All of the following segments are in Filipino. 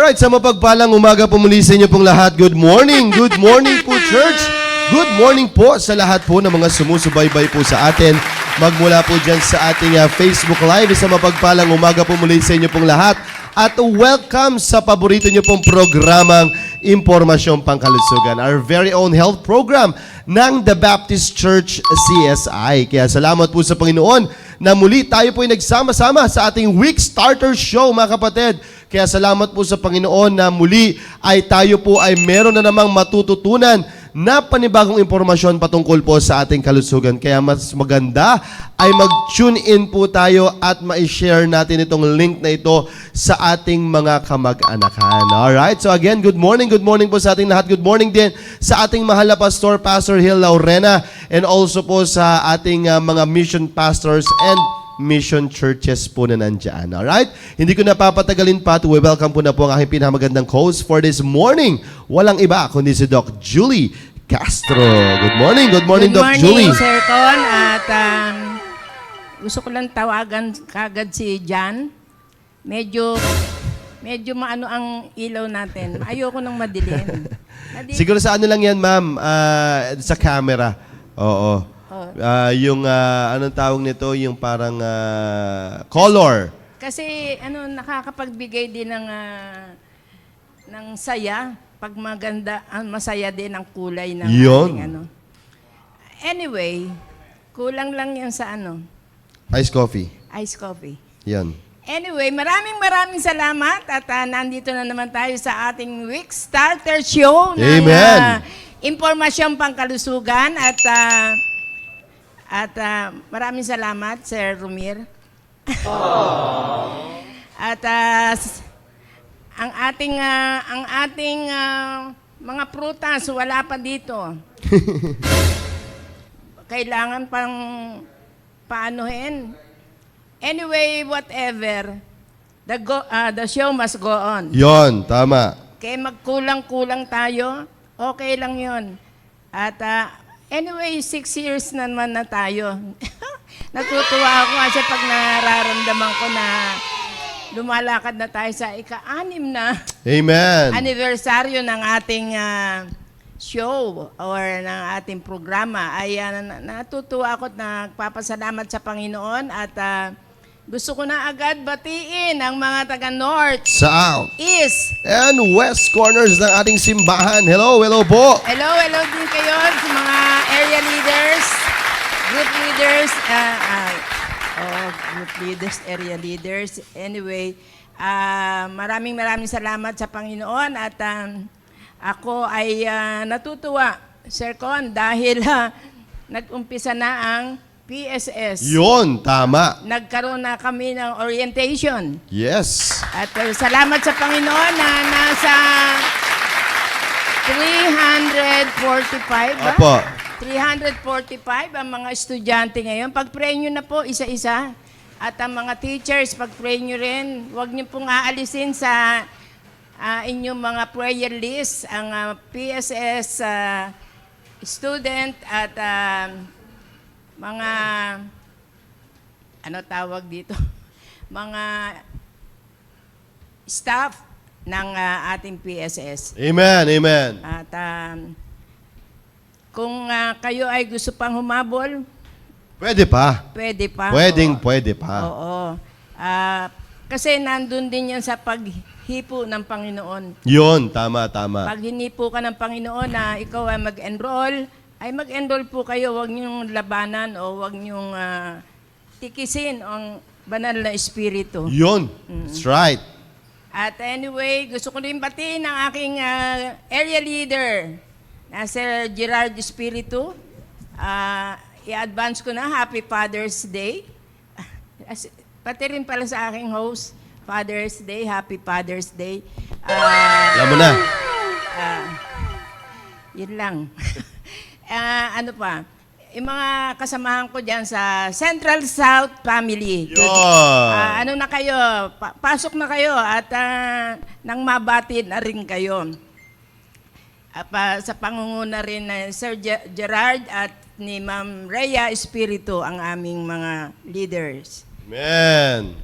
Alright, sa mapagpalang umaga po muli sa inyo pong lahat. Good morning po church. Good morning po sa lahat po ng mga sumusubaybay po sa atin. Magmula po dyan sa ating Facebook Live. Sa mapagpalang umaga po muli sa inyo pong lahat. At welcome sa paborito nyo pong programang Impormasyong Pangkalusugan. Our very own health program ng The Baptist Church CSI. Kaya salamat po sa Panginoon na muli tayo po ay nagsama-sama sa ating week starter show mga kapatid. Kaya salamat po sa Panginoon na muli ay tayo po ay meron na namang matututunan na panibagong impormasyon patungkol po sa ating kalusugan. Kaya mas maganda ay mag-tune in po tayo at ma-share natin itong link na ito sa ating mga kamag-anakan. Alright, so again, good morning po sa ating lahat. Good morning din sa ating mahal na pastor, Pastor Hill Laurena, and also po sa ating mga mission pastors and mission churches po na nandyan. Alright? Hindi ko napapatagalin pa at welcome po na po ang aking pinakamagandang host for this morning. Walang iba kundi si Doc Julie Castro. Good morning, Doc Julie. Good morning, Sir Con. At gusto ko lang tawagan kagad si Jan. Medyo maano ang ilaw natin. Ayoko nang madilim. Siguro sa ano lang yan, ma'am? Sa camera. Oo. Yung anong tawag nito, yung parang color. Kasi nakakapagbigay din ng saya pag maganda, masaya din ang kulay ng ating Anyway, kulang lang yan sa Ice coffee. ice coffee. Yan. Anyway, maraming salamat at nandito na naman tayo sa ating week starter show ng Impormasyong Pangkalusugan at maraming salamat, Sir Rumir. At ang ating mga prutas wala pa dito. Kailangan pang paanuhin. Anyway, whatever, the show must go on. Yon, tama. Kaya magkulang-kulang tayo, okay lang yon. At anyway, 6 years na naman na tayo. Natutuwa ako kasi pag nararamdaman ko na lumalakad na tayo sa ika-6 na anibersaryo ng ating show or ng ating programa. Ay natutuwa ako at nagpapasalamat sa Panginoon at gusto ko na agad batiin ang mga taga-North, South, East, and West corners ng ating simbahan. Hello po. Hello din kayo sa mga area leaders, group leaders, area leaders. Anyway, maraming salamat sa Panginoon at ako ay natutuwa, Sir Con, dahil nag-umpisa na ang PSS. Yun, tama. Nagkaroon na kami ng orientation. Yes. At salamat sa Panginoon na nasa 345 ba? Opo. 345 ang mga estudyante ngayon. Pag-pray nyo na po isa-isa. At ang mga teachers, pag-pray nyo rin. Huwag nyo pong aalisin sa inyong mga prayer list ang PSS student at mga tawag dito? Mga staff ng ating PSS. Amen. At kung kayo ay gusto pang humabol, Pwede pa. pwede pa. Pwede pa. Oo. Kasi nandun din yan sa paghipo ng Panginoon. Yun, tama. Pag hinipo ka ng Panginoon na ikaw ay mag-enroll, ay mag-enroll po kayo. Huwag niyong labanan o huwag niyong tikisin ang banal na espiritu. Yun. That's right. At anyway, gusto ko rin batiin ang aking area leader na Sir Gerard Espiritu. I-advance ko na, Happy Father's Day. Pati rin pala sa aking host, Father's Day, Happy Father's Day. Alam mo na. Yun lang. Ano pa? Yung mga kasamahan ko dyan sa Central South Family. Ano na kayo? Pasok na kayo at nang mabati na rin kayo. Sa pangunguna rin na Sir Gerard at ni Ma'am Rhea Espiritu ang aming mga leaders. Amen.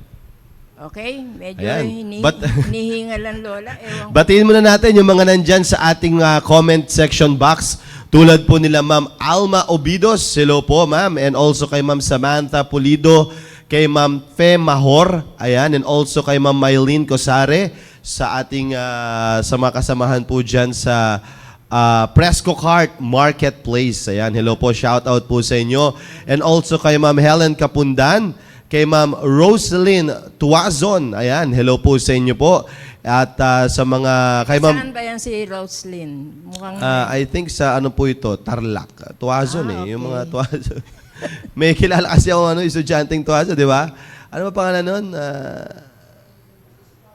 Okay? Medyo Ayan. hinihingal ang lola. Ewan ko. Batiin muna natin yung mga nandyan sa ating comment section box. Tulad po nila Ma'am Alma Obidos. Hello po, ma'am. And also kay Ma'am Samantha Pulido. Kay Ma'am Fe Mahor. Ayan. And also kay Ma'am Maylene Cosare. Sa ating, sa mga kasamahan po dyan sa Presco Cart Marketplace. Ayan. Hello po. Shout out po sa inyo. And also kay Ma'am Helen Kapundan. Kay Ma'am Rosalyn Tuazon. Ayan, hello po sa inyo po. At sa mga... Kay Ma'am... Saan ba yan si Roslyn? Mukhang... I think sa ano po ito, Tarlac. Tuazon Okay. yung mga Tuazon. May kilala kasi ako estudyanteng Tuazon, di ba? Ano ba pangalan nun?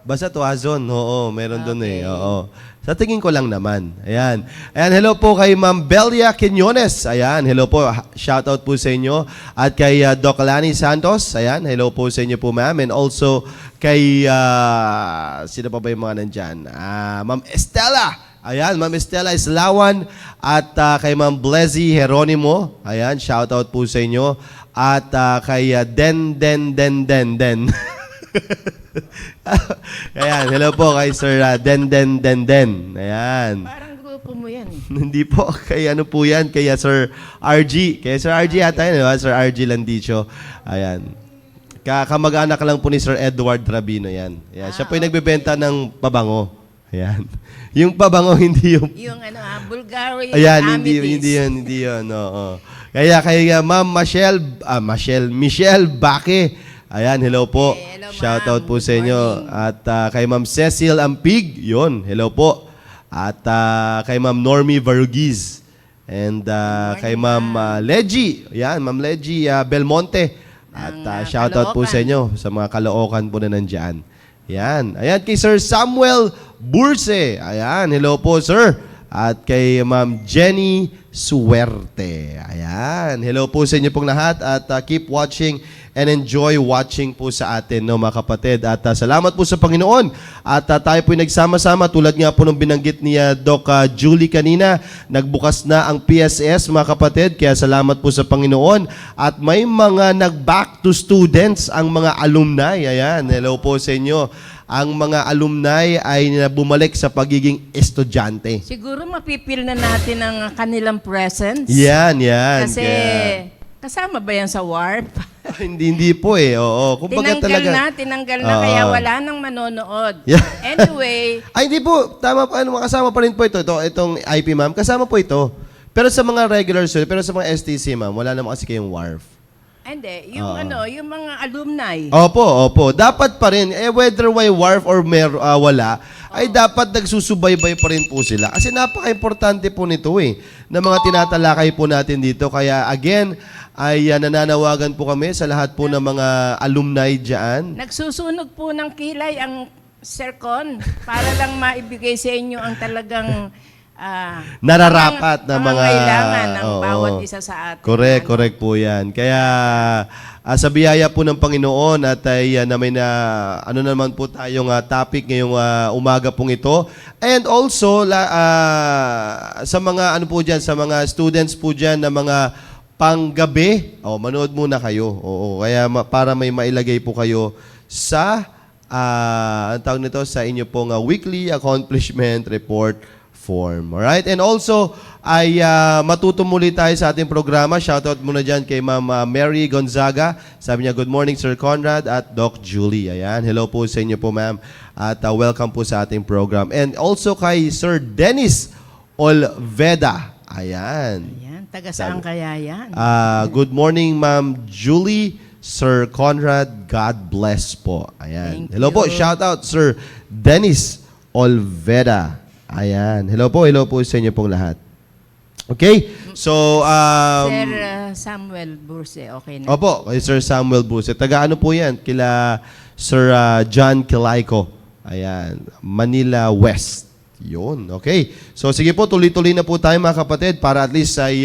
Basta Tuazon, oo, meron doon Okay. oo. Sa tingin ko lang naman. Ayan. Ayan, hello po kay Ma'am Belia Quinones. Ayan, hello po. Shout out po sa inyo. At kay Doc Lani Santos. Ayan, hello po sa inyo po, ma'am. And also kay, sino pa ba yung mga nandyan? Ma'am Estela. Ayan, Ma'am Estela Islawan. At kay Ma'am Blessy Jeronimo. Ayan, shout out po sa inyo. At kay Den. Ayan, hello po kay Sir Den. Ayan. Parang grupo mo yan. Hindi po, kay ano po yan, kay Sir RG. Kay Sir RG ata yun, di ba? Sir RG Landicho. Ayan. Kamag-anak lang po ni Sir Edward Rabino yan. Ayan. Siya po yung nagbebenta ng pabango. Ayan. Yung pabango, hindi yung... Yung Bulgarian Ayan, Amethyst. hindi yun. Oo. Kaya kay Ma'am Michelle Baque. Ayan, hello po. Okay, hello, Shout ma'am. out po Good sa inyo. morning. At kay Ma'am Cecil Ampig, yun, hello po. At kay Ma'am Normie Varugiz. And kay Ma'am Leggy, ayan, Ma'am Leggy Belmonte. At Ng, shout out po sa inyo sa mga Caloocan po na nandyan. Ayan. Ayan, kay Sir Samuel Burse. Ayan, hello po, sir. At kay Ma'am Jenny Suwerte. Ayan. Hello po sa inyo pong lahat at keep watching and enjoy watching po sa atin, no, mga kapatid. At salamat po sa Panginoon. At tayo po nagsama-sama tulad nga po nung binanggit ni Doc Julie kanina. Nagbukas na ang PSS, mga kapatid. Kaya salamat po sa Panginoon. At may mga nag-back to students ang mga alumni. Ayan. Hello po sa inyo. Ang mga alumni ay bumalik sa pagiging estudyante. Siguro mapipil na natin ang kanilang presence. Yan. Kasi Kaya- kasama ba yan sa warp? hindi po eh. Oo. Kumbaga Tinanggal na, Oo. kaya wala nang manonood. Yeah. Anyway, Ay, hindi po. Tama po. Kasama pa rin po itong IP, ma'am. Kasama po ito. Pero sa mga regular student, pero sa mga STC, ma'am, wala naman kasi kayong WARF. hindi, yung mga alumni. Opo. Dapat pa rin. Whether may WARF or wala, ay dapat nagsusubaybay pa rin po sila. Kasi napaka-importante po nito na mga tinatalakay po natin dito. Kaya again, ay nananawagan po kami sa lahat po ng mga alumni dyan. Nagsusunog po ng kilay ang Sercon para lang maibigay sa inyo ang talagang Nararapat na mga... kailangan ng Oo. bawat isa sa atin. Correct po yan. Kaya sa biyaya po ng Panginoon at ay na may ano naman po tayong topic ngayong umaga pong ito. And also sa mga ano po diyan, sa mga students po diyan na mga panggabi, manood muna kayo. Oo, kaya para may mailagay po kayo sa ang tawag nito sa inyo pong weekly accomplishment report form. Alright? And also, ay matuto muli tayo sa ating programa. Shoutout muna dyan kay Ma'am Mary Gonzaga. Sabi niya, good morning Sir Conrad at Doc Julie. Ayan. Hello po sa inyo po, ma'am. At welcome po sa ating program. And also kay Sir Dennis Olveda. Ayan. Ayan, taga saan kaya yan? Good morning, Ma'am Julie. Sir Conrad, God bless po. Ayan. Thank Hello po. you. Shoutout Sir Dennis Olveda. Ayan. Hello po sa inyo pong lahat. Okay? So, Sir Samuel Burse, okay na? opo, kay Sir Samuel Buse. Taga ano po yan? Kila Sir John Kilaiko. Ayan. Manila West. Yun. Okay. So, sige po, tuloy-tuloy na po tayo mga kapatid para at least ay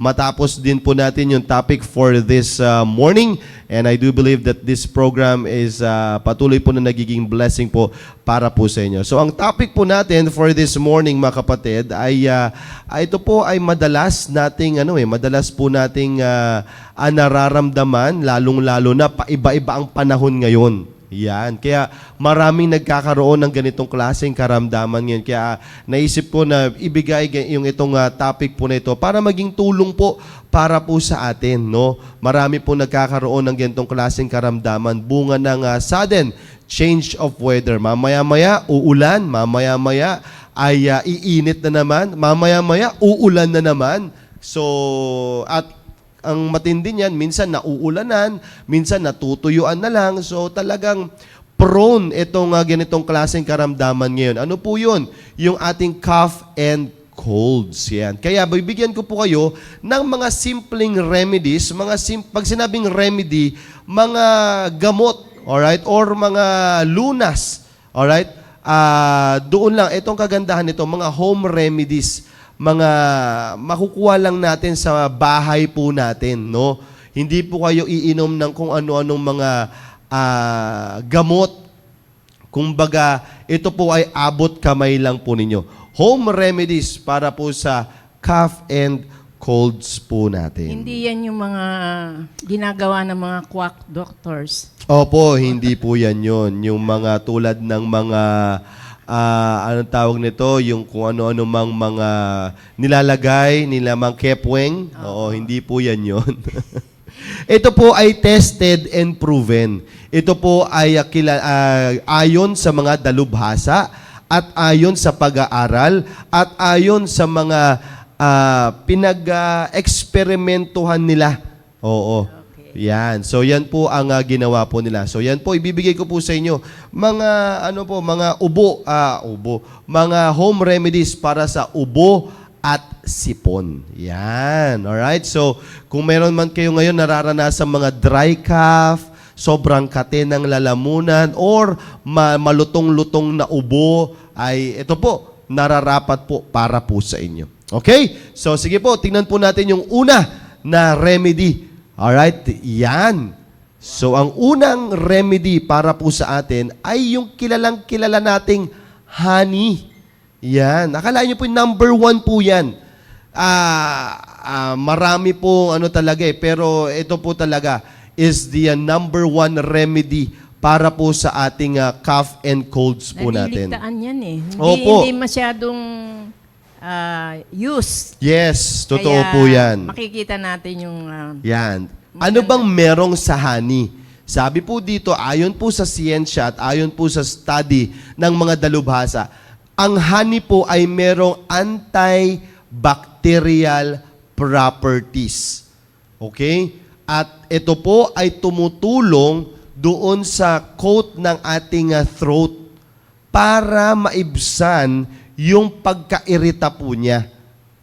matapos din po natin yung topic for this morning. And I do believe that this program is patuloy po na nagiging blessing po para po sa inyo. So, ang topic po natin for this morning mga kapatid ay ito po ay madalas po nating nararamdaman lalong-lalo na paiba-iba ang panahon ngayon. Yan. Kaya maraming nagkakaroon ng ganitong klaseng karamdaman ngayon. Kaya naisip ko na ibigay yung itong topic po na ito para maging tulong po para po sa atin. No? Marami po nagkakaroon ng ganitong klaseng karamdaman. Bunga ng sudden change of weather. Mamaya-maya, uulan. Mamaya-maya, ay iinit na naman. Mamaya-maya, uulan na naman. So, at ang matindi niyan, minsan nauulanan, minsan natutuyuan na lang. So talagang prone itong ganitong klaseng karamdaman ngayon. Ano po yun? Yung ating cough and colds. Yan. Kaya bibigyan ko po kayo ng mga simpleng remedies. Pag sinabing remedy, mga gamot, alright? Or mga lunas, alright? Doon lang, itong kagandahan nito, mga home remedies, mga makukuha lang natin sa bahay po natin, no? Hindi po kayo iinom ng kung ano-anong mga gamot. Kumbaga, ito po ay abot kamay lang po ninyo. Home remedies para po sa cough and colds po natin. Hindi yan yung mga ginagawa ng mga quack doctors. Opo, hindi po yan yun. Yung mga tulad ng mga anong tawag nito, yung kung ano-ano mang mga nilalagay, nila mang kepweng. Oo, hindi po yan yun. Ito po ay tested and proven. Ito po ay ayon sa mga dalubhasa at ayon sa pag-aaral at ayon sa mga pinag-eksperimentuhan nila. Oo. Yan. So yan po ang ginawa po nila. So yan po ibibigay ko po sa inyo mga mga mga home remedies para sa ubo at sipon. Yan. All right? So kung meron man kayo ngayon nararanasan mga dry cough, sobrang kate ng lalamunan or malutong-lutong na ubo, ay ito po nararapat po para po sa inyo. Okay? So sige po, tingnan po natin yung una na remedy. Alright, yan. So, ang unang remedy para po sa atin ay yung kilalang-kilala nating honey. Yan. Akala nyo po yung number 1 po yan. Marami po talaga pero ito po talaga is the number 1 remedy para po sa ating cough and colds po natin. Naliligtaan yan eh. Opo. Hindi masyadong use. Yes, totoo Kaya po yan. makikita natin yung... Yan. Ano bang merong sa honey? Sabi po dito, ayon po sa siyensya at ayon po sa study ng mga dalubhasa, ang honey po ay merong antibacterial properties. Okay? At ito po ay tumutulong doon sa coat ng ating throat para maibsan yung pagkairita po niya.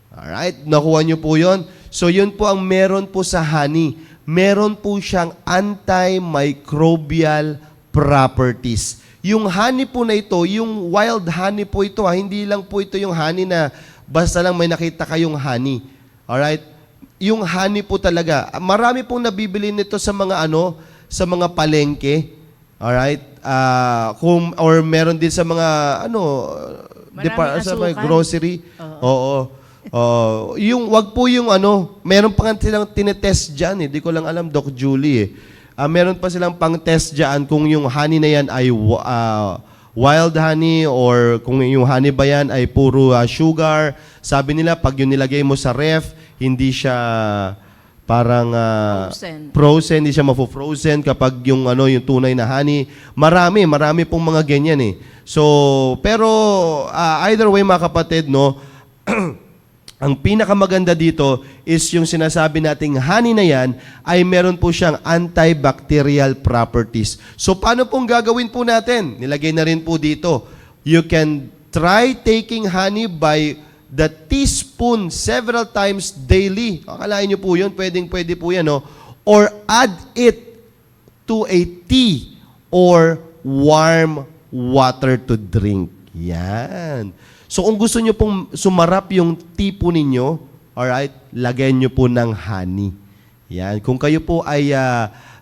Alright? Nakuha niyo po yon. So, yun po ang meron po sa honey. Meron po siyang antimicrobial properties. Yung honey po na ito, yung wild honey po ito, hindi lang po ito yung honey na basta lang may nakita kayong honey. Alright? Yung honey po talaga. Marami pong nabibili nito sa mga sa mga palengke. Alright? Or meron din sa mga sa mga grocery. Oo. Yung wag po yung meron pa nga silang tinetest diyan di ko lang alam, Doc Julie meron pa silang pang-test diyan kung yung honey na yan ay wild honey or kung yung honey ba yan ay puro sugar. Sabi nila pag yung nilagay mo sa ref, hindi siya parang frozen, hindi siya mafo-frozen kapag yung yung tunay na honey. Marami pong mga ganyan So, pero either way mga kapatid, ang pinakamaganda dito is yung sinasabi nating honey na yan ay meron po siyang antibacterial properties. So, paano pong gagawin po natin? Nilagay na rin po dito. You can try taking honey by the teaspoon several times daily. Akalain nyo po yun, pwede po yan, or add it to a tea or warm water to drink. Yan. So kung gusto nyo pong sumarap yung tea po ninyo, alright, lagyan nyo po ng honey. Yan. Kung kayo po ay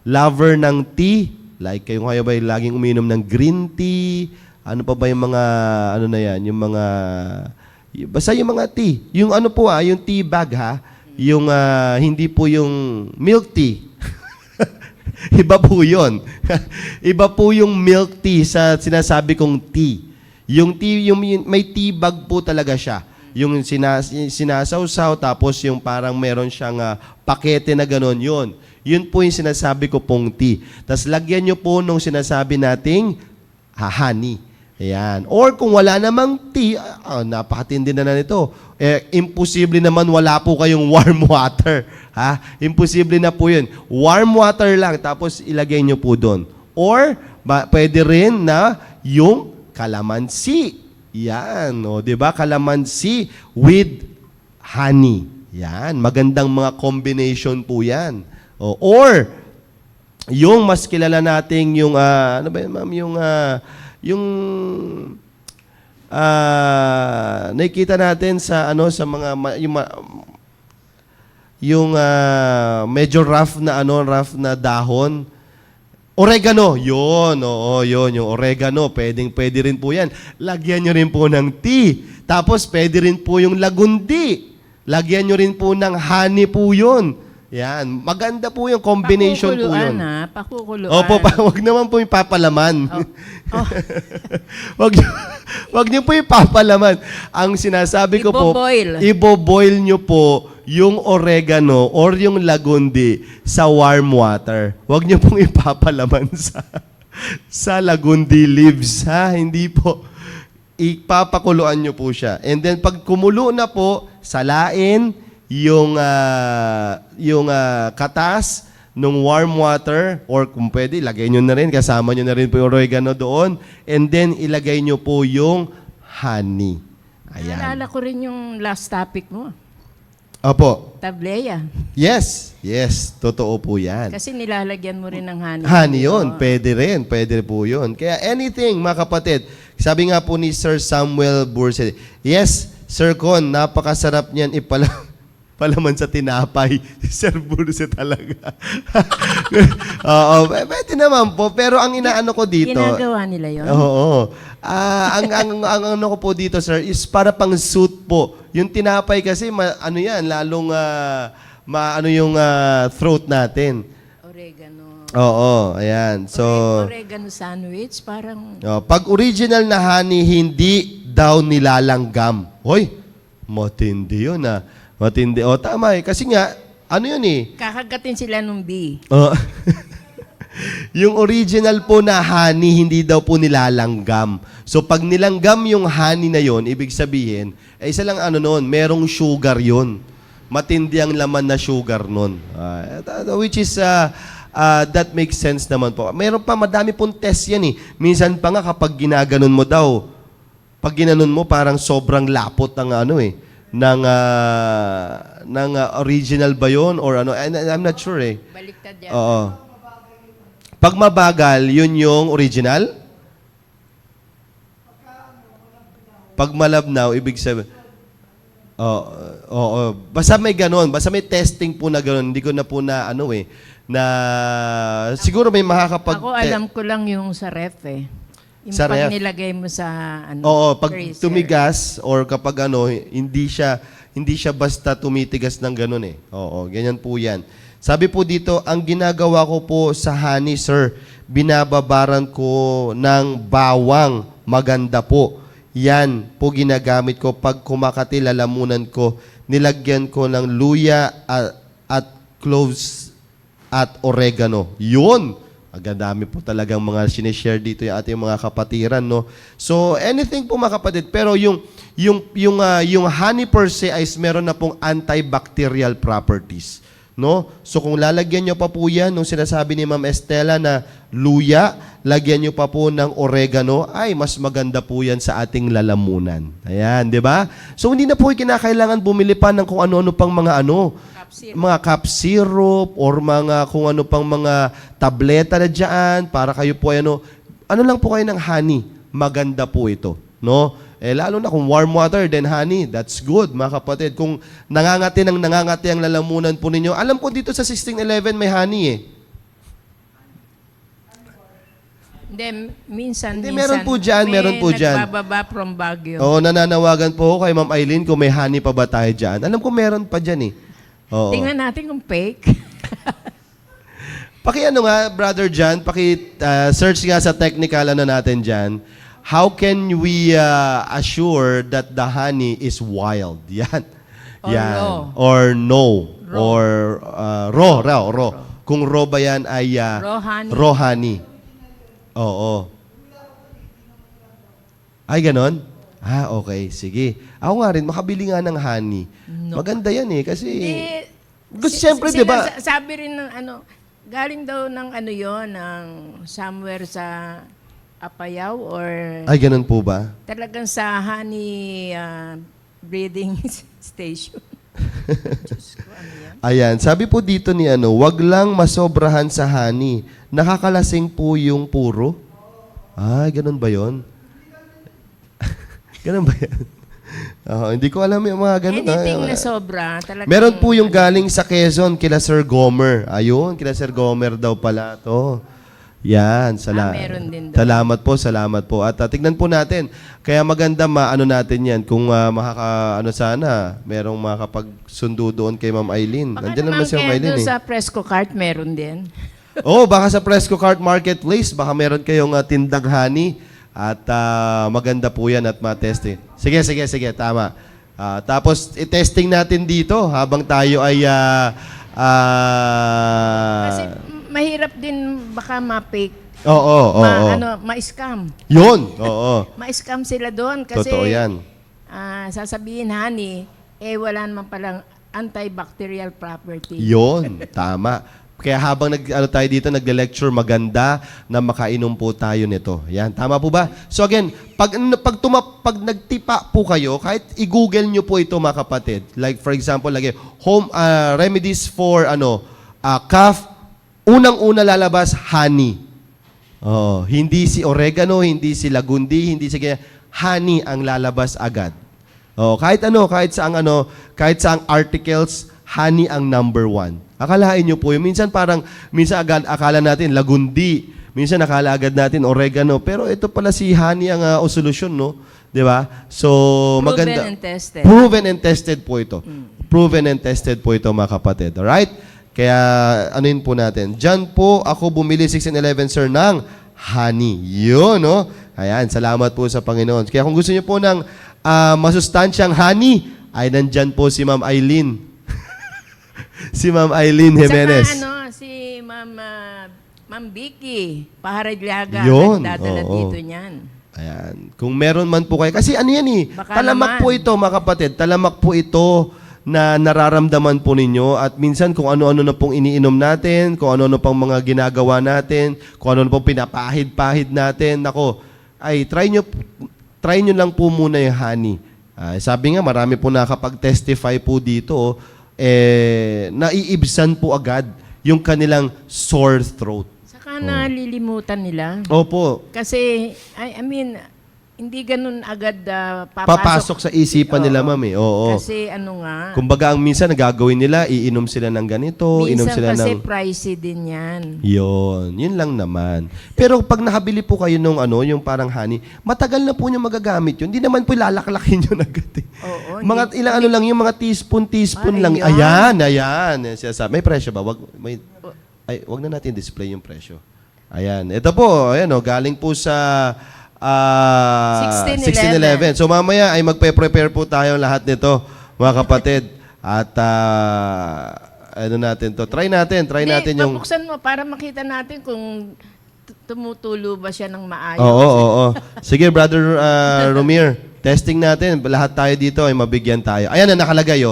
lover ng tea, like kayo ba ay laging uminom ng green tea, ano pa ba yung mga, na yan, yung mga, basta yung mga tea. Yung yung tea bag yung hindi po yung milk tea. Iba po yun. Iba po yung milk tea sa sinasabi kong tea. Yung tea, may tea bag po talaga siya. Yung sinasawsaw, tapos yung parang meron siyang pakete na gano'n, yun. Yun po yung sinasabi ko pong tea. Tapos lagyan nyo po nung sinasabi nating honey. Ayan. Or kung wala namang tea, napakatindi na nito. Imposible naman wala po kayong warm water. Ha? Imposible na po yun. Warm water lang, tapos ilagay nyo po doon. Or, pwede rin na yung kalamansi. Yan. O, diba? Kalamansi with honey. Yan. Magandang mga combination po yan. Or, yung mas kilala nating yung, ano ba yun, ma'am? Yung nakikita natin sa sa mga medyo rough na dahon. Oregano, yun, oo, yun, yung oregano, pwede rin po yan. Lagyan nyo rin po ng tea. Tapos, pwede rin po yung lagundi. Lagyan nyo rin po ng honey po yun. Yan, maganda po yung combination po yun. Pakukuluan. Opo, wag naman po yung papalaman. Wag niyo po yung papalaman. Ang sinasabi ko po, ibo-boil niyo po yung oregano or yung lagundi sa warm water. Wag niyo pong ipapalaman sa lagundi leaves, ha? Hindi po. Ipapakuluan niyo po siya. And then pag kumulo na po, salain yung katas ng warm water, or kung pwede, ilagay nyo na rin, kasama nyo na rin po yung oregano doon, and then ilagay nyo po yung honey. Ayan. Naalala ko rin yung last topic mo. Opo. Tableya. Yes, totoo po yan. Kasi nilalagyan mo rin ng honey. Honey yun, pwede po yun. Kaya anything, mga kapatid, sabi nga po ni Sir Samuel Burse, yes, Sir Con, napakasarap niyan palaman sa tinapay. Sir Burse talaga. Oo, pwede naman po. Pero ang inaano ko dito... Ginagawa nila yun? Oo. Ang ano ko po dito, sir, is para pang suit po. Yung tinapay kasi, lalong maano yung throat natin. Oregano. Oo, ayan. So, Oregano sandwich, parang... pag original na honey, hindi daw nilalanggam. Hoy, matindi yun Matindi. Tama eh. Kasi nga, ano yun eh? Kakagatin sila nung bee. Yung original po na honey, hindi daw po nilalanggam. So, pag nilanggam yung honey na yon, ibig sabihin, isa lang merong sugar yon. Matindi ang laman na sugar nun. Which is, that makes sense naman po. Meron pa, madami pong test yan eh. Minsan pa nga kapag ginaganon mo daw, pag ginanon mo, parang sobrang lapot ng original ba yun or ano. I'm not sure eh. Baliktad yan. Oo. Pag mabagal, yun yung original? Pag malabnaw, ibig sabihin... Oo. Basta may ganon. Basta may testing po na ganon. Hindi ko na po na siguro may makakapag... Ako alam ko lang yung sa ref eh. Yung Sa pag ref. nilagay mo sa pag freezer. tumigas or kapag hindi siya basta tumitigas ng ganun eh. Oo, ganyan po yan. Sabi po dito, ang ginagawa ko po sa honey, sir, binababaran ko ng bawang maganda po. Yan po ginagamit ko pag kumakati, lalamunan ko. Nilagyan ko ng luya at cloves at oregano. Yun! Agandami po talagang mga sinishare dito yung ating mga kapatiran, no? So, anything po mga kapatid. Pero yung honey per se ay meron na pong antibacterial properties, no? So, kung lalagyan nyo pa po yan, nung sinasabi ni Ma'am Estela na luya, lagyan nyo pa po ng oregano, ay mas maganda po yan sa ating lalamunan. Ayan, di ba? So, hindi na po kinakailangan bumili pa ng kung ano-ano pang mga mga cup syrup or mga kung ano pang mga tableta na dyan para kayo po ano lang po kayo ng honey. Maganda po ito, no? Lalo na kung warm water then honey, that's good mga kapatid. Kung nangangati ang lalamunan po ninyo, alam ko dito sa 1611 may honey eh. Hindi, minsan. Meron po dyan. Nagbababa from Baguio. Oo, nananawagan po ako kay Ma'am Eileen kung may honey pa ba tayo dyan. Alam ko meron pa dyan eh. Oo. Tingnan natin kung fake. Ano nga, Brother John, search nga sa technical natin dyan. How can we assure that the honey is wild? Yan. Or Yan. raw. Or no. Raw. Or raw. Kung raw ba yan ay Raw honey. raw honey. Oo. Ay, ganon? Okay. Sige. Ako nga rin, makabili nga ng honey. No. Maganda yan kasi... Gusto, Si- siyempre, di ba? Sabi rin ng galing daw ng ng somewhere sa Apayao or Ay, ganun po ba? talagang sa honey breeding station. Diyos ko, ano yan? Ayan, sabi po dito ni wag lang masobrahan sa honey. Nakakalasing po yung puro. Ay, ganun ba yon? Ganun ba yan? Hindi ko alam yung mga ganun. Anything na sobra, talagang... Meron po yung galing sa Quezon, kila Sir Gomer. Ayun, kila Sir Gomer daw pala to. Yan, meron din daw. Salamat po. At tignan po natin. Kaya maganda maano natin yan. Kung sana, merong makakapagsundo doon kay Ma'am Eileen. Baka Nandiyan naman si Ma'am kaya Eileen doon sa Presco Cart, meron din. Baka sa Presco Cart Marketplace, baka meron kayong tindang honey. At maganda po yan at mateste. Sige, tama. Tapos, i-testing natin dito habang tayo ay... Kasi mahirap din baka ma-fake. Oo. Ma-scam. Yun, oo. Ma-scam sila doon kasi Totoo yan. sasabihin honey, wala naman palang antibacterial property. Yun, tama. Kaya habang tayo dito, nagle-lecture, maganda na makainom po tayo nito. Yan, tama po ba? So again, pag nagtipa po kayo, kahit i-google nyo po ito mga kapatid. Like for example, home remedies for cough, unang-una lalabas, honey. Hindi si oregano, hindi si lagundi, hindi si honey ang lalabas agad. Kahit saang articles, honey ang number 1. Akalain nyo po, minsan agad akala natin lagundi, minsan akala agad natin oregano, pero ito pala si honey ang solusyon, no? 'Di ba? So, maganda. Proven and tested. Proven and tested po ito. Proven and tested po ito, mga kapatid. Alright? Kaya, anuin po natin. Diyan po, ako bumili 1611, sir, ng honey. Yun, no? Ayan, salamat po sa Panginoon. Kaya kung gusto niyo po ng masustansyang honey, ay nandyan po si Ma'am Eileen. Si Ma'am Eileen Jimenez. Saka si Ma'am Vicky Paharadlaga, Yun, nagdadala oo. dito niyan. Ayan. Kung meron man po kayo. Kasi ano yan Baka talamak naman. po ito, mga kapatid. Talamak po ito na nararamdaman po ninyo. At minsan kung ano-ano na pong iniinom natin, kung ano-ano pang mga ginagawa natin, kung ano-ano pong pinapahid-pahid natin. Nako, ay try nyo lang po muna yung honey. Sabi nga, marami po nakapag-testify po dito, naiibsan po agad yung kanilang sore throat. Saka nalilimutan nila. Opo. Kasi, I mean, hindi ganun agad Papasok sa isipan nila, ma'am, Oo. Kasi nga, Kumbaga, ang minsan nagagawin nila, iinom sila ng ganito, inom minsan sila kasi ng... pricey din yan. Yun lang naman. Pero pag nakabili po kayo nung yung parang honey, matagal na po niyo magagamit yun. Hindi naman po ilalaklakin yun agad. Oo, Mga ilang lang, yung mga teaspoon lang. Ay, Ayan. May presyo ba? Wag na natin display yung presyo. Ayan. Ito po, galing po sa 1611. So mamaya ay magpe-prepare po tayo lahat nito, mga kapatid. At natin to. Try natin yung... Papuksan mo para makita natin kung tumutulo ba siya ng maayos. Oo. Sige, Brother Romir, testing natin. Lahat tayo dito ay mabigyan tayo. Ayan na nakalagay,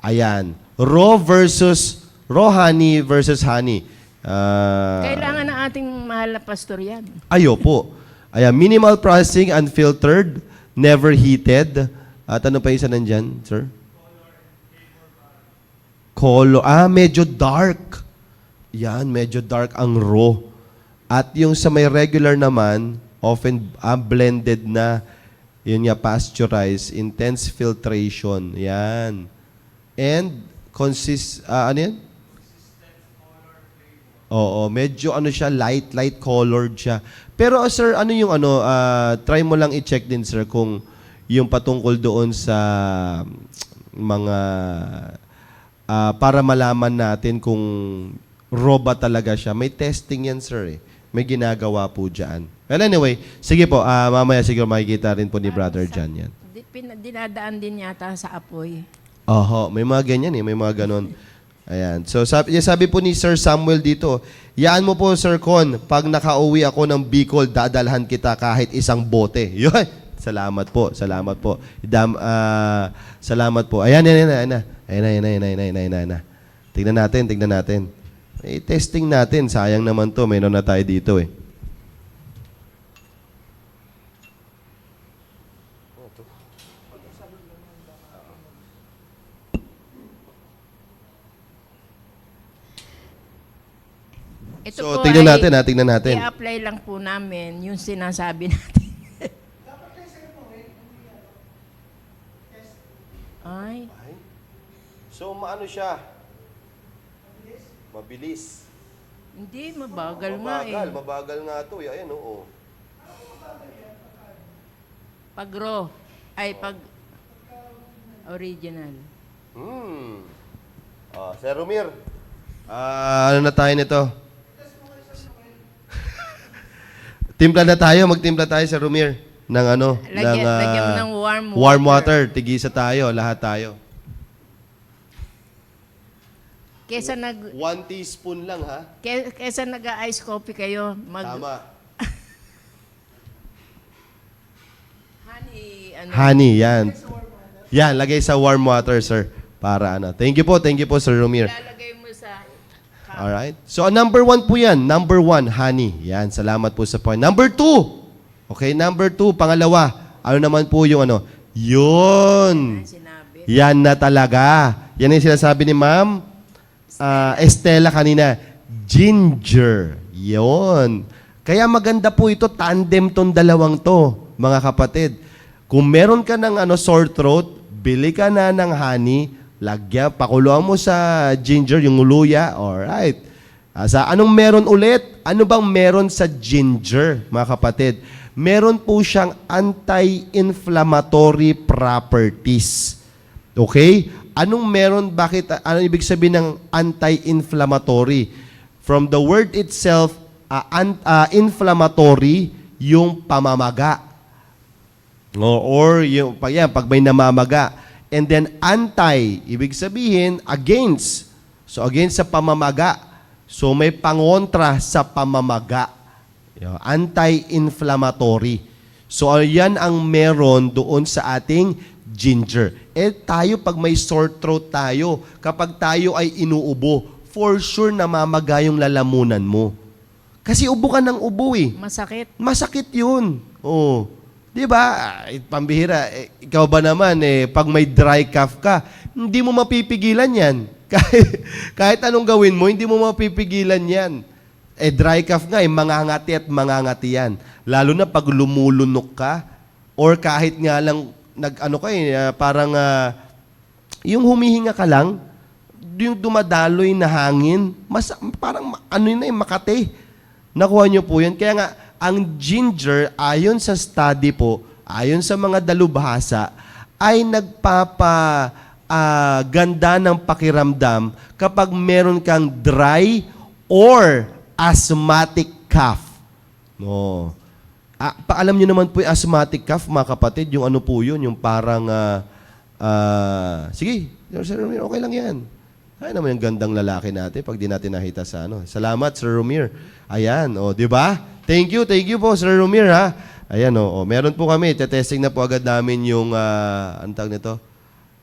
Ayan. Raw honey versus honey. Kailangan ng ating mahal na pastor yan. Ayo po. Ayan, minimal processing, unfiltered, never heated. At ano pa isa nandyan, sir? Color. Medyo dark. Yan, medyo dark ang raw. At yung sa may regular naman, often blended na, yun nga, pasteurized, intense filtration. Yan. And, ano yan? Oo, medyo siya, light colored siya. Pero sir, ano yung try mo lang i-check din sir kung yung patungkol doon sa mga para malaman natin kung raw ba talaga siya. May testing yan, sir. May ginagawa po dyan. Well, anyway, sige po, mamaya siguro makikita rin po ni Brother John yan. Dinadaan din yata sa apoy. Oho, may mga ganyan may mga ganon. Ayan. So sabi po ni Sir Samuel dito, yaan mo po Sir Con, pag nakauwi ako ng Bicol, dadalhan kita kahit isang bote. Yun. Salamat po. Salamat po. Salamat po. Ayan. Tignan natin. Testing natin. Sayang naman to. Mayroon na tayo dito Ito So, po tignan ay natin. I-apply lang po namin yung sinasabi natin. Ay, So, maano siya? Mabilis. hindi, mabagal nga eh. Mabagal nga to. Ayan, oo. Pag raw, ay pag original. Sir Romir, ano na tayo nito? Timpla na tayo, magtimpla tayo Sir Romir ng Lagyan mo ng warm water. Tigisa tayo, lahat tayo. Kesa 1 teaspoon lang ha. kesa nag-ice coffee kayo, Tama. honey, Yan, lagay sa warm water, sir. Para Thank you po, Sir Romir. lalagay mo sa Alright. So, number 1 po yan. Number 1, honey. Yan, salamat po sa point. Number 2. Okay, number 2, pangalawa. Ano naman po yung Yun. sinabi. Yan na talaga. Yan yung sinasabi ni Ma'am Estela kanina. Ginger. Yun. Kaya maganda po ito, tandem tong dalawang to, mga kapatid. Kung meron ka ng sore throat, bili ka na ng honey, pakuluan mo sa ginger, yung luya, alright. Sa anong meron ulit? Ano bang meron sa ginger, mga kapatid? Meron po siyang anti-inflammatory properties. Okay? Anong meron? Bakit? Ano ibig sabihin ng anti-inflammatory? From the word itself, inflammatory, yung pamamaga. Or yung, pag may namamaga. And then ibig sabihin, against. So against sa pamamaga. So may pangontra sa pamamaga. Anti-inflammatory. So yan ang meron doon sa ating ginger. Tayo pag may sore throat tayo, kapag tayo ay inuubo, for sure namamaga yung lalamunan mo. Kasi ubo ka ng ubo Masakit. Masakit yun. Oh. Di ba? Pambihira. Ikaw ba naman, pag may dry cough ka, hindi mo mapipigilan yan. Kahit anong gawin mo, hindi mo mapipigilan yan. Dry cough nga, mangangati at mangangati yan. Lalo na pag lumulunok ka, or kahit nga lang, parang, yung humihinga ka lang, yung dumadaloy na hangin, parang, makati. Nakuha nyo po yan. Kaya nga, ang ginger, ayon sa study po, ayon sa mga dalubhasa, ay ganda ng pakiramdam kapag meron kang dry or asthmatic cough. No. Paalam nyo naman po yung asthmatic cough, mga kapatid, yung po yun, yung parang, sige, Sir Romir, okay lang yan. Ay naman yung gandang lalaki natin pag di natin nakita sa Salamat, Sir Romir. Ayan, di ba? Thank you po, Sir Romir, ha? Ayan, meron po kami, testing na po agad namin yung, ang tawag nito?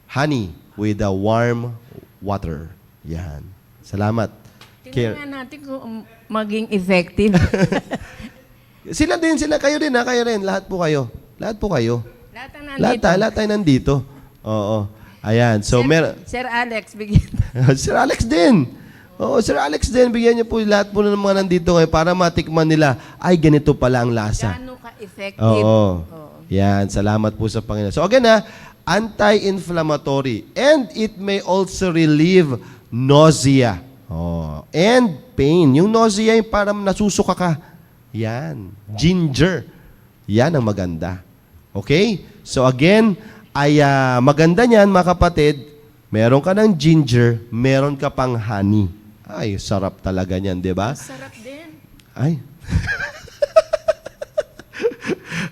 Honey with a warm water. Yan. Salamat. Tingnan natin kung maging effective. Kayo rin, lahat po kayo. Lahat ang nandito. Lahat tayo nandito. Oo. Ayan, so Sir Alex, bigyan. Sir Alex din. Oo, Sir Alex din, bigyan niyo po lahat po ng mga nandito ngayon para matikman nila, ay ganito pala ang lasa. Gaano ka-effective. Oo. Yan, salamat po sa Panginoon. So again anti-inflammatory, and it may also relieve nausea. And pain. Yung nausea yung parang nasusuka ka. Yan. Ginger. Yan ang maganda. Okay? So again, ay maganda niyan, mga kapatid, meron ka ng ginger, meron ka pang honey. Ay, sarap talaga niyan, di ba? Sarap din. Ay.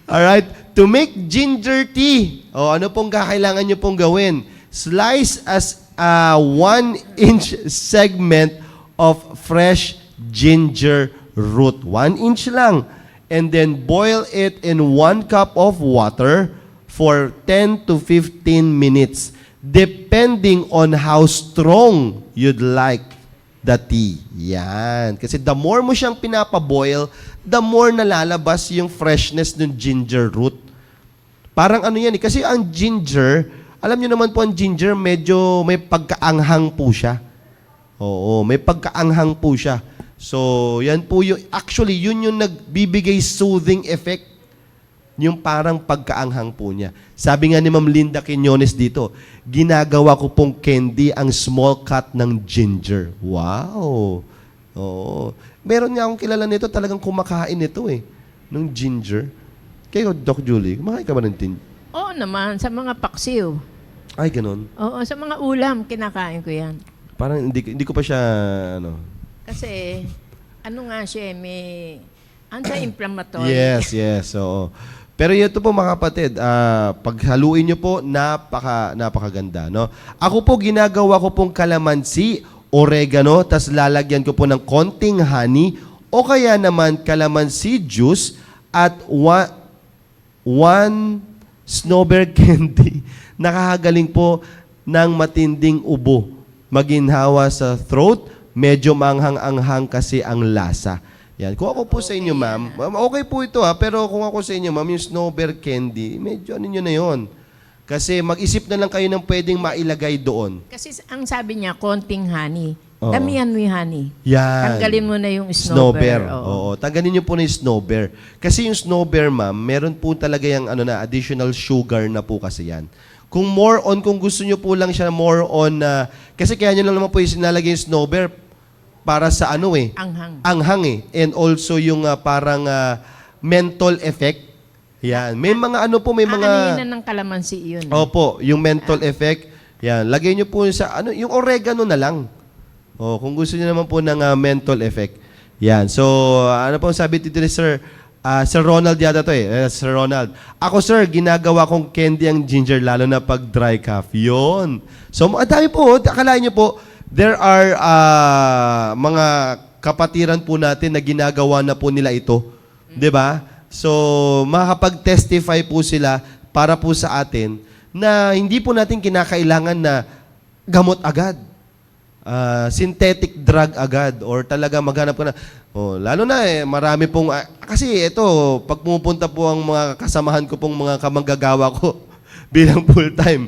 Alright, to make ginger tea, ano pong kakailangan nyo pong gawin? Slice as a 1-inch segment of fresh ginger root. 1 inch lang. And then boil it in 1 cup of water for 10 to 15 minutes, depending on how strong you'd like the tea. Yan. Kasi the more mo siyang pinapaboil, the more nalalabas yung freshness ng ginger root. Parang ano yan eh. Kasi ang ginger, alam nyo naman po ang ginger, medyo may pagkaanghang po siya. Oo, may pagkaanghang po siya. So, yan po yung, actually, yun yung nagbibigay soothing effect. Yung parang pagkaanghang po niya. Sabi nga ni Ma'am Linda Quiñones dito, ginagawa ko pong candy ang small cut ng ginger. Wow! Oo. Meron nga akong kilala nito, talagang kumakain nito eh, ng ginger. Kayo, Doc Julie, kumakain ka ba ng Oo naman, sa mga paksiw. Ay, ganun. Oo, sa mga ulam, kinakain ko yan. Parang hindi ko pa siya, Kasi, ano nga siya, may anti-inflammatory. Yes, oo. Pero ito po mga kapatid, paghaluin nyo po, napakaganda, no? Ako po, ginagawa ko pong kalamansi, oregano, tas lalagyan ko po ng konting honey, o kaya naman kalamansi juice, at one snowberry candy. Nakakagaling po ng matinding ubo. Maginhawa sa throat, medyo manghang-anghang kasi ang lasa. Yan. Kung ako po sa inyo, ma'am, okay po ito pero kung ako sa inyo, ma'am, yung snowberry candy, medyo ano nyo na yun. Kasi mag-isip na lang kayo ng pwedeng mailagay doon. Kasi ang sabi niya, konting honey. Oo. Damihan mo yung honey. Yan. Tanggalin mo na yung snowber. Oo. Tanggalin nyo po na yung snowber. Kasi yung snowber, ma'am, meron po talaga yung additional sugar na po kasi yan. Kung more on, kung gusto nyo po lang siya more on, kasi kaya nyo lang naman po yung sinalagay yung snowber para sa Anghang. Anghang eh. And also yung parang menthol effect. Yan. May mga may mga... Aanuhin ng kalamansi yun. Opo, yung menthol effect. Yan. Lagay nyo po sa, yung oregano na lang. Kung gusto niyo naman po ng menthol effect. Yan. So, ano po sabi dito ni Sir? Sir Ronald yata to eh. Sir Ronald. Ako sir, ginagawa kong candy ang ginger lalo na pag dry cough. Yun. So, dami po. Akalain niyo po, there are mga kapatiran po natin na ginagawa na po nila ito. 'Di ba? So, makakapag-testify po sila para po sa atin na hindi po natin kinakailangan na gamot agad. Synthetic drug agad or talaga maghanap ka na. Lalo na marami pong, kasi ito, pag pumupunta po ang mga kasamahan ko pong mga kamanggagawa ko bilang full-time,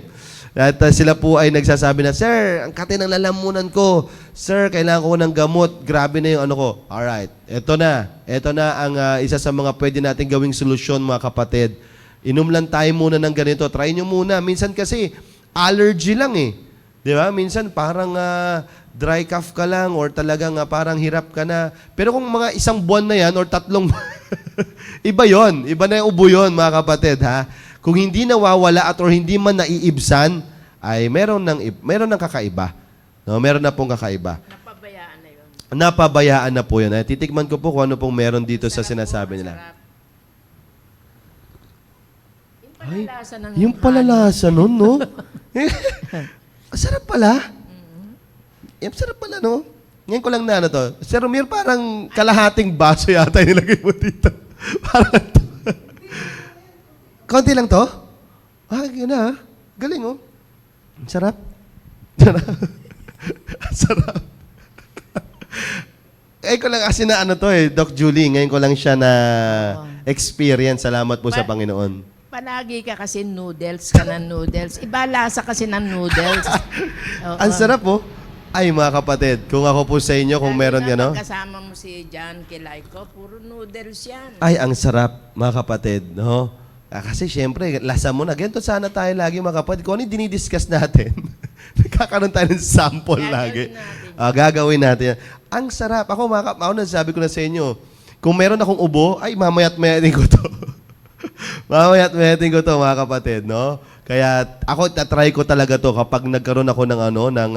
at sila po ay nagsasabi na, Sir, ang kate ng lalamunan ko. Sir, kailangan ko ng gamot. Grabe na yung ko. Alright, ito na. Ito na ang isa sa mga pwede natin gawing solusyon, mga kapatid. Inom lang tayo muna ng ganito. Try nyo muna. Minsan kasi, allergy lang eh. Di ba? Minsan parang dry cough ka lang or talagang parang hirap ka na. Pero kung mga 1 buwan na yan or 3 iba yon. Iba na yung ubo yun, mga kapatid. Ha? Kung hindi nawawala at or hindi man naiibsan, ay meron ng kakaiba. No? Meron na pong kakaiba. Napabayaan na yun. Napabayaan na po yun. Titikman ko po kung ano pong meron dito sa sinasabi nila. Ay, yung palalasa nun, no? Sarap pala. Yung sarap pala, no? Ngayon ko lang na to. Sir Romir, parang kalahating baso yata yung nilagay mo dito. Parang to. Konti lang to? Yun na. Galing, oh. Sarap. Sarap. Sarap. Ngayon ko lang kasi na Doc Julie, ngayon ko lang siya na experience. Salamat po sa Panginoon. Palagi ka kasi noodles ka ng noodles. Iba lasa kasi ng noodles. Ang sarap po. Ay, mga kapatid, kung ako po sa inyo, kung meron yan, no? Kasama mo si John Kilayko, puro noodles yan. Ay, ang sarap, mga kapatid, no? Kasi syempre, lasa mo na. Ganito sana tayo lagi, mga kapatid. Kung ano yung dinidiscuss natin, nagkakaroon tayo ng sample lagi. Gagawin natin yan. Ang sarap. Ako nasabi ko na sa inyo, kung meron akong ubo, ay, mamaya't-mayatin ko to. Mamaya't-mayatin ko to, mga kapatid, no? Kaya ako, tatry ko talaga to kapag nagkaroon ako ng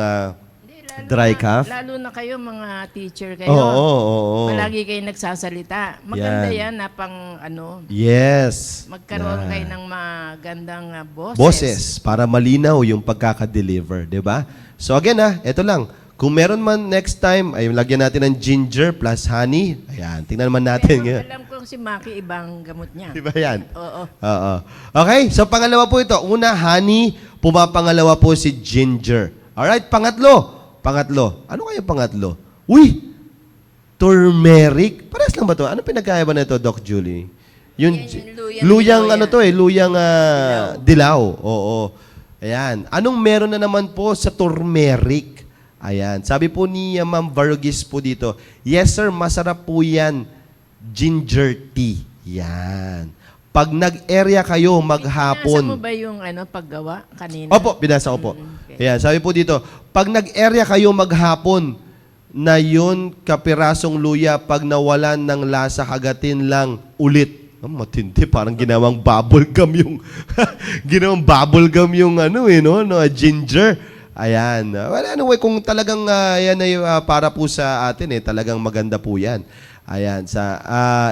Dry cough? Lalo na kayo, mga teacher kayo. Oo. Palagi kayo nagsasalita. Maganda Yan. yan na pang Yes. magkaroon Yan. kayo ng magandang boses. Boses para malinaw yung pagkaka-deliver, 'di ba? So again ito lang. Kung meron man next time, ay lagyan natin ng ginger plus honey. Ayan, tingnan naman natin Pero ngayon. alam ko si Maki, ibang gamot niya. Di ba yan? Oo. Oo. Okay, so pangalawa po ito. Una, honey. Pumapangalawa po si ginger. Alright, pangatlo. Ano kaya pangatlo? Uy! Turmeric. Parehas lang ba ito? Ano pinagkaiba na ito, Doc Julie? Yan, luyang dilaw ano yan. to luyang dilaw. Oo. Ayan. Anong meron na naman po sa turmeric? Ayan. Sabi po ni Ma'am Varugis po dito, yes sir, masarap po yan. Ginger tea. Yan. Pag nag-area kayo Pinasa mo maghapon. ba yung paggawa kanina? Opo, binasa ko po. Okay. Ayan, sabi po dito, pag nag-area kayo maghapon, na yun kapirasong luya, pag nawalan ng lasa, kagatin lang ulit. Matindi, parang ginawang bubble gum yung ginger. Ayan. Well, anyway, kung talagang yan ay para po sa atin talagang maganda po yan. Ayan.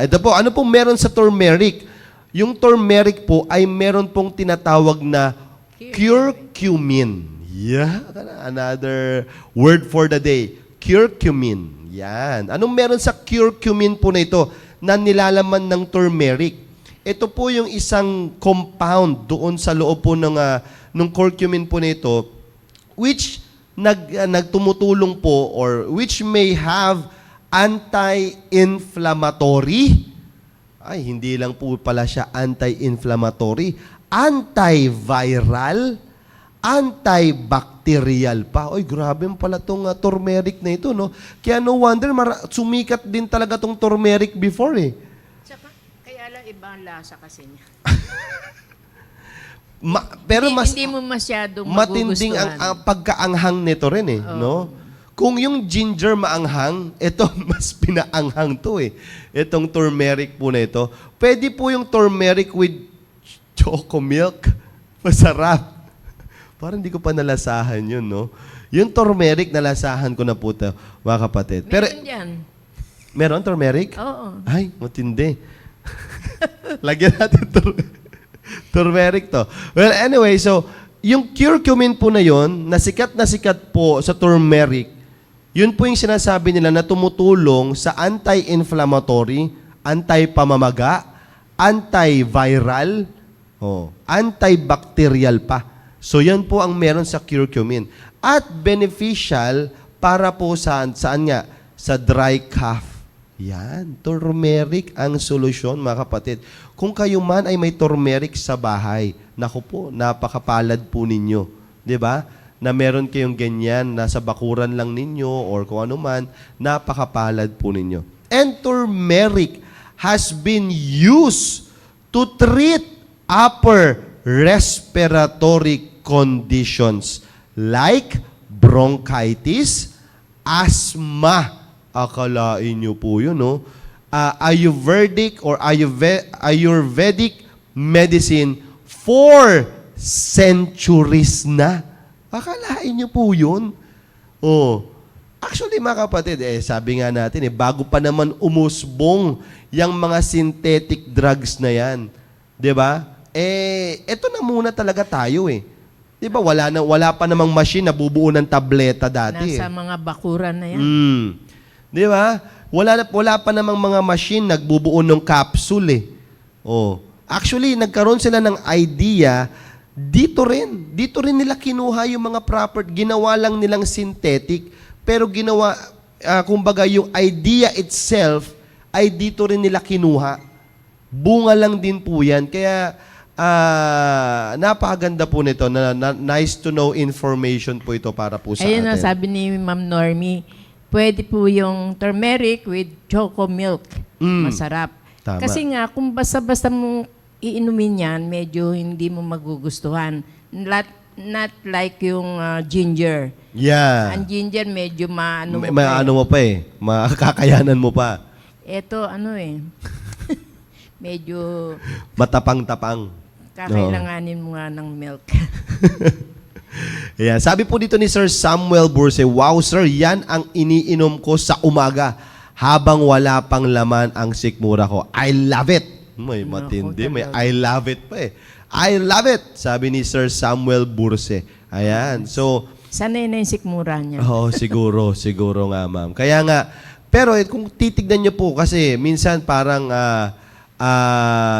Ito po, ano pong meron sa turmeric? Yung turmeric po ay meron pong tinatawag na curcumin. Yeah, another word for the day. Curcumin. Yan. Anong meron sa curcumin po na ito na nilalaman ng turmeric? Ito po yung isang compound doon sa loob po ng curcumin po na ito which nagtumutulong po or which may have anti-inflammatory. Ay, hindi lang po pala siya anti-inflammatory, antiviral, antibacterial pa. Oy, grabe pala tong turmeric na ito, no? Kaya no wonder, sumikat din talaga tong turmeric before Tsaka, kaya lang ibang lasa kasi niya. Pero Hindi mo masyadong matinding magugustuhan. ang pagkaanghang nito rin no? Kung yung ginger maanghang, ito mas pinaanghang to Itong turmeric po na ito. Pwede po yung turmeric with choco milk. Masarap. Parang hindi ko pa nalasahan yun, no? Yung turmeric, nalasahan ko na po ito, mga kapatid. Pero, Meron dyan. meron turmeric? Oo. Ay, matindi. Lagyan natin turmeric to. Well, anyway, so, yung curcumin po na yon, na sikat po sa turmeric, yun po yung sinasabi nila na tumutulong sa anti-inflammatory, anti-pamamaga, antiviral, antibacterial pa. So, yan po ang meron sa curcumin. At beneficial para po saan nga? Sa dry cough. Yan, turmeric ang solusyon, mga kapatid. Kung kayo man ay may turmeric sa bahay, naku po, napakapalad po ninyo. 'Di ba? Na meron kayong ganyan, nasa bakuran lang ninyo or kung ano man, napakapalad po ninyo. And turmeric has been used to treat upper respiratory conditions like bronchitis, asthma. Akalain nyo po yun, no? Ayurvedic or Ayurvedic medicine for centuries na. Akalain nyo po yun. Actually, mga kapatid, sabi nga natin, bago pa naman umusbong yung mga synthetic drugs na yan. 'Di ba? Eto na muna talaga tayo 'Di ba? Wala pa namang machine na bubuo ng tableta dati. Nasa mga bakuran na yan. 'Di ba? Wala pa namang mga machine nagbubuo ng capsule Actually, nagkaroon sila ng idea dito rin nila kinuha yung mga ginawa lang nilang synthetic, pero kumbaga yung idea itself ay dito rin nila kinuha. Bunga lang din po yan. Kaya, napakaganda po nito. Nice to know information po ito para po sa Ayun atin. na, sabi ni Ma'am Normie, pwede po yung turmeric with choco milk. Masarap. Tama. Kasi nga, kung basta-basta mo iinumin yan, medyo hindi mo magugustuhan. Not like yung ginger. Yeah. Ang ginger medyo maano mo May pa ano mo pa makakayanan mo pa. Ito, medyo Matapang-tapang. kakailanganin mo nga ng milk. Ayan. Sabi po dito ni Sir Samuel Burse, wow sir, yan ang iniinom ko sa umaga habang wala pang laman ang sikmura ko. I love it. May matindi. May I love it pa eh. I love it. Sabi ni Sir Samuel Burse. Ayan. So, Sanay na yung sikmura niya. oh, siguro nga, ma'am. Kaya nga, pero kung titignan niyo po kasi minsan parang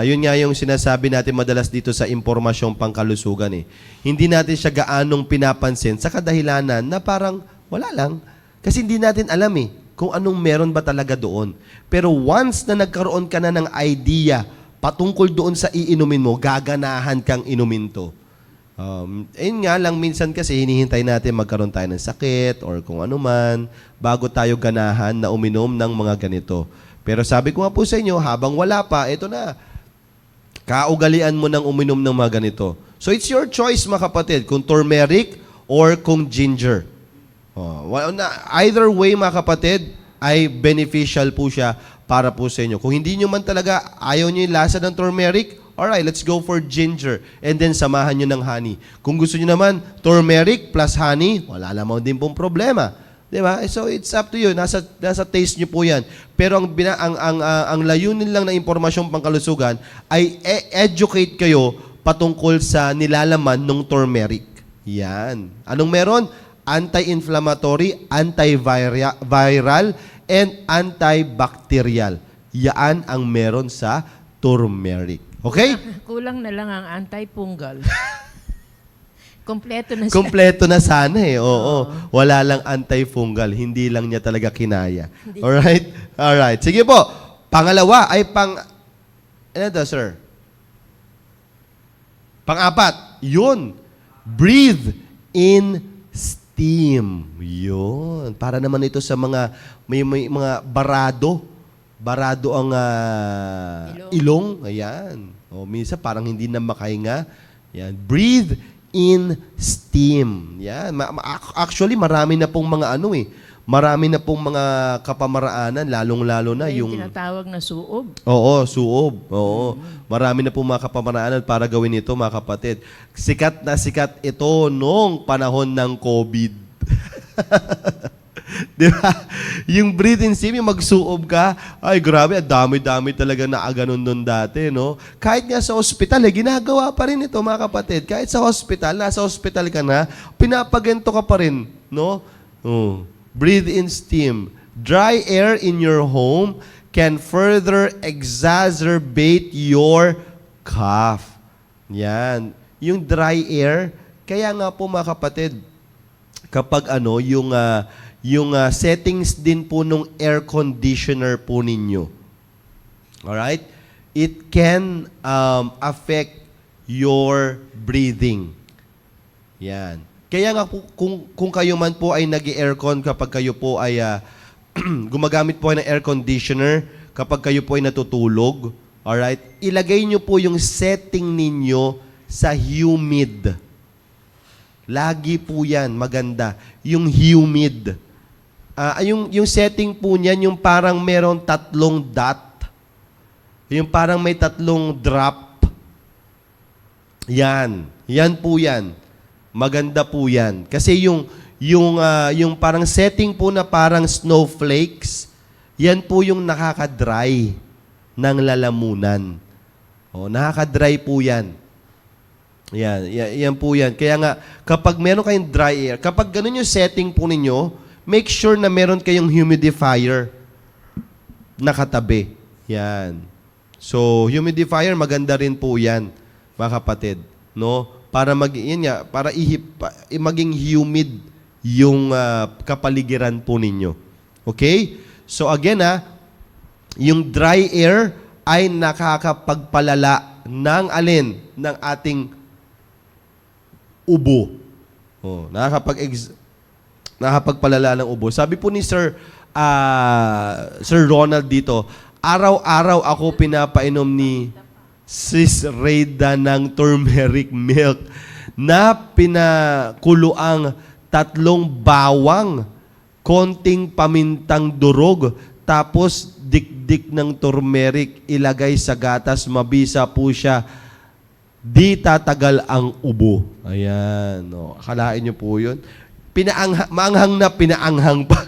yun nga yung sinasabi natin madalas dito sa impormasyong pangkalusugan eh. Hindi natin siya gaanong pinapansin sa kadahilanan na parang wala lang. Kasi hindi natin alam eh kung anong meron ba talaga doon. Pero once na nagkaroon ka na ng idea patungkol doon sa iinumin mo, gaganahan kang inumin to. Ayun nga lang, minsan kasi hinihintay natin magkaroon tayo ng sakit or kung ano man bago tayo ganahan na uminom ng mga ganito. Pero sabi ko nga po sa inyo, habang wala pa, ito na, kaugalian mo ng uminom ng mga ganito. So it's your choice mga kapatid, kung turmeric or kung ginger. Either way mga kapatid, ay beneficial po siya para po sa inyo. Kung hindi nyo man talaga ayaw nyo yung lasa ng turmeric, alright, let's go for ginger. And then samahan nyo ng honey. Kung gusto nyo naman, turmeric plus honey, wala naman din pong problema. Diba? So it's up to you. Nasa taste nyo po yan. Pero ang layunin lang na impormasyong pangkalusugan ay educate kayo patungkol sa nilalaman ng turmeric. Yan. Anong meron? Anti-inflammatory, antiviral, and antibacterial. Yan ang meron sa turmeric. Okay? Kulang na lang ang anti-fungal. Kompleto na siya. Kompleto na sana eh. Oo. Wala lang antifungal. Hindi lang niya talaga kinaya. Alright? Alright. Sige po. Pangalawa ay ano to, sir? Pang-apat. Yun. Breathe in steam. Yun. Para naman ito sa mga may mga barado. Barado ang ilong. Ayan. O, minsan parang hindi na makahinga. Yan. Breathe in steam. Yan. Actually, marami na pong mga marami na pong mga kapamaraanan, lalong-lalo na yung tinatawag na suob. Oo, suob. Oo. Marami na pong mga kapamaraanan para gawin ito, mga kapatid. Sikat na sikat ito noong panahon ng COVID. Di ba? Yung breathe in steam, yung magsuob ka, ay grabe, dami-dami talaga na aganon nun dati, no? Kahit nga sa ospital, ginagawa pa rin ito, mga kapatid. Kahit sa hospital, nasa hospital ka na, pinapagento ka pa rin, no? Breathe in steam. Dry air in your home can further exacerbate your cough. Yan. Yung dry air, kaya nga po, mga kapatid, kapag yung settings din po nung air conditioner po ninyo. Alright? It can affect your breathing. Yan. Kaya nga po, kung kayo man po ay nag-aircon kapag kayo po ay gumagamit po ng air conditioner, kapag kayo po ay natutulog, alright? Ilagay nyo po yung setting ninyo sa humid. Lagi po yan, maganda. Yung humid. Yung setting po niyan, yung parang meron 3 dot. Yung parang may 3 drop. Yan. Yan po yan. Maganda po yan. Kasi yung parang setting po na parang snowflakes, yan po yung nakaka-dry ng lalamunan. Nakaka-dry po yan. Yan po yan. Kaya nga, kapag meron kayong dry air, kapag ganun yung setting po ninyo, make sure na meron kayong humidifier na katabi. Yan. So, humidifier, maganda rin po yan, mga kapatid. No? Para maging humid yung kapaligiran po ninyo. Okay? So, again, yung dry air ay nakakapagpalala ng alin? Ng ating ubo. Nakakapagpalala ng ubo. Sabi po ni Sir Ronald dito, araw-araw ako pinapainom ni Sis Reyda ng turmeric milk na pinakuluang 3 bawang, konting pamintang durog, tapos dikdik ng turmeric, ilagay sa gatas, mabisa po siya. di tatagal ang ubo. Ayan. No. Akalain nyo po yun. Maanghang na pinaanghang pa.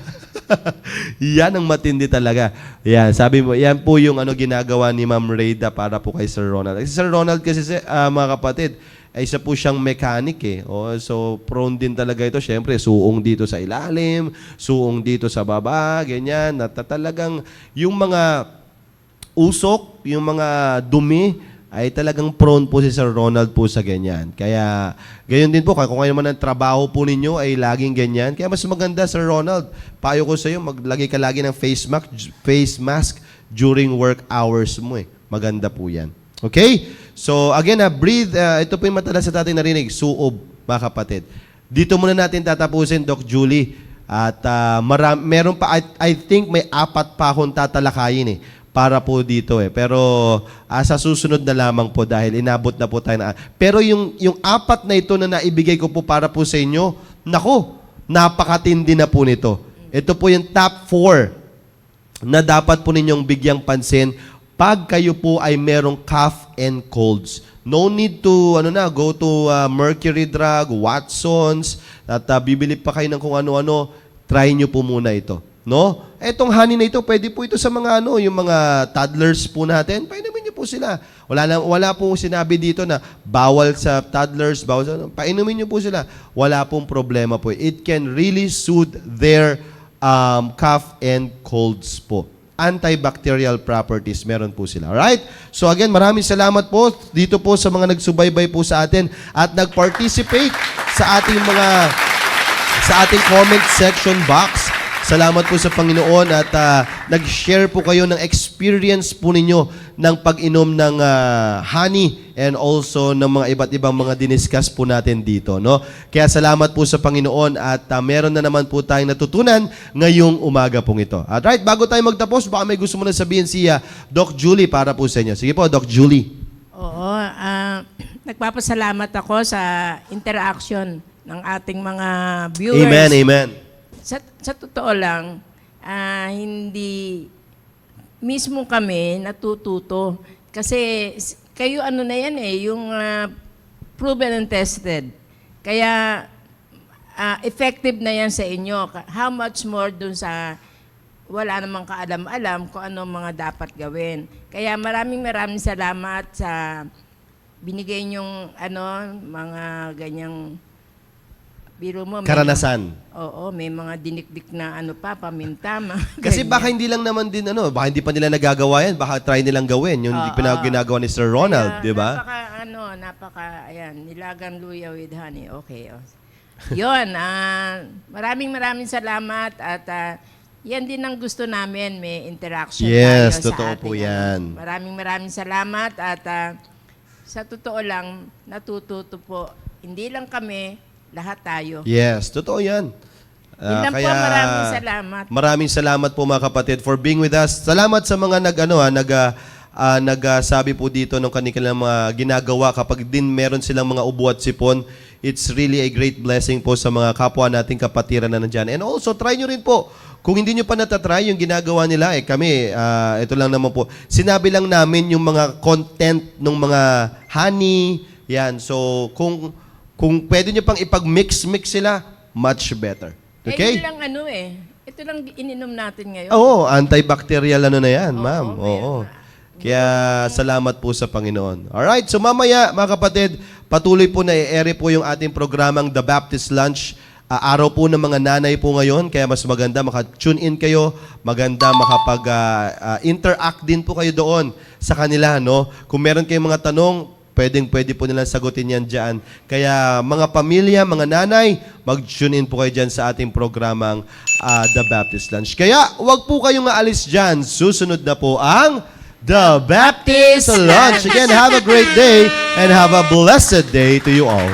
Yan ang matindi talaga. Yan, sabi mo, yan po yung ginagawa ni Ma'am Reyda para po kay Sir Ronald. Si Sir Ronald kasi, mga kapatid, ay isa po siyang mechanic eh. So, prone din talaga ito. Siyempre, suong dito sa ilalim, suong dito sa baba, ganyan. At talagang yung mga usok, yung mga dumi, ay talagang prone po si Sir Ronald po sa ganyan. Kaya, gayon din po, kung kayo naman ang trabaho po ninyo ay laging ganyan. Kaya mas maganda, Sir Ronald, payo ko sa iyo, maglagay ka lagi ng face mask during work hours mo eh. Maganda po yan. Okay? So, again, breathe. Ito po yung matalas sa ating narinig, suob, mga kapatid. Dito muna natin tatapusin, Doc Julie. At meron pa, I think may 4 pa akong tatalakayin eh. Para po dito eh. Pero sa susunod na lamang po dahil inabot na po tayo na. Pero yung 4 na ito na naibigay ko po para po sa inyo, nako, napakatindi na po nito. Ito po yung top 4 na dapat po ninyong bigyang pansin pag kayo po ay merong cough and colds. No need to go to Mercury Drug, Watsons, at bibili pa kayo ng kung ano-ano. Try nyo po muna ito. No? Etong honey na ito, pwede po ito sa mga yung mga toddlers po natin. Painumin niyo po sila. Wala po sinabi dito na bawal sa toddlers, bawal sa painumin niyo po sila. Wala pong problema po. It can really soothe their cough and colds po. Antibacterial properties meron po sila. Alright? So again, maraming salamat po dito po sa mga nagsubaybay po sa atin at nag-participate sa ating comment section box. Salamat po sa Panginoon at nag-share po kayo ng experience po ninyo ng pag-inom ng honey and also ng mga iba't ibang mga diniscuss po natin dito. No? Kaya salamat po sa Panginoon at meron na naman po tayong natutunan ngayong umaga pong ito. At right, bago tayo magtapos, baka may gusto mo na sabihin siya, Doc Julie, para po sa inyo. Sige po, Doc Julie. Oo, nagpapasalamat ako sa interaction ng ating mga viewers. Amen, amen. Sa totoo lang, hindi mismo kami natututo. Kasi kayo na yan yung proven and tested. Kaya effective na yan sa inyo. How much more dun sa wala namang kaalam-alam kung ano mga dapat gawin. Kaya maraming salamat sa binigay niyong mga ganyang biro mo. Karanasan. Oo, may mga dinikdik na paminta. Kasi baka hindi lang naman din baka hindi pa nila nagagawa yan, baka try nilang gawin yung ginagawa ni Sir Ronald, di ba? Ayan, nilagang luya with honey. Okay. Yun, maraming salamat at yan din ang gusto namin, may interaction yes, tayo sa totoo ating. Po yan. Maraming salamat at sa totoo lang, natututo po. Hindi lang kami, lahat tayo. Yes, totoo yan. Yun lang po, maraming salamat. Maraming salamat po mga kapatid for being with us. Salamat sa mga nagsabi po dito ng kanilang mga ginagawa kapag din meron silang mga ubo at sipon. It's really a great blessing po sa mga kapwa nating kapatiran na nandyan. And also, try nyo rin po. Kung hindi nyo pa natatry yung ginagawa nila, kami, ito lang naman po. Sinabi lang namin yung mga content ng mga honey. Yan. So, kung pwede nyo pang ipag-mix sila, much better. Okay? Yun lang ito lang ininom natin ngayon. Oo, antibacterial na yan, ma'am. Oo. Oo. Kaya salamat po sa Panginoon. Alright, so mamaya mga kapatid, patuloy po na i-ere po yung ating programang The Baptist Lunch. Araw po ng mga nanay po ngayon, kaya mas maganda maka-tune in kayo, maganda makapag-interact din po kayo doon sa kanila. No? Kung meron kayong mga tanong, pwede po nilang sagutin yan dyan. Kaya mga pamilya, mga nanay, mag-tune in po kayo dyan sa ating programang The Baptist Lunch. Kaya wag po kayong aalis dyan. Susunod na po ang The Baptist Lunch. Again, have a great day and have a blessed day to you all.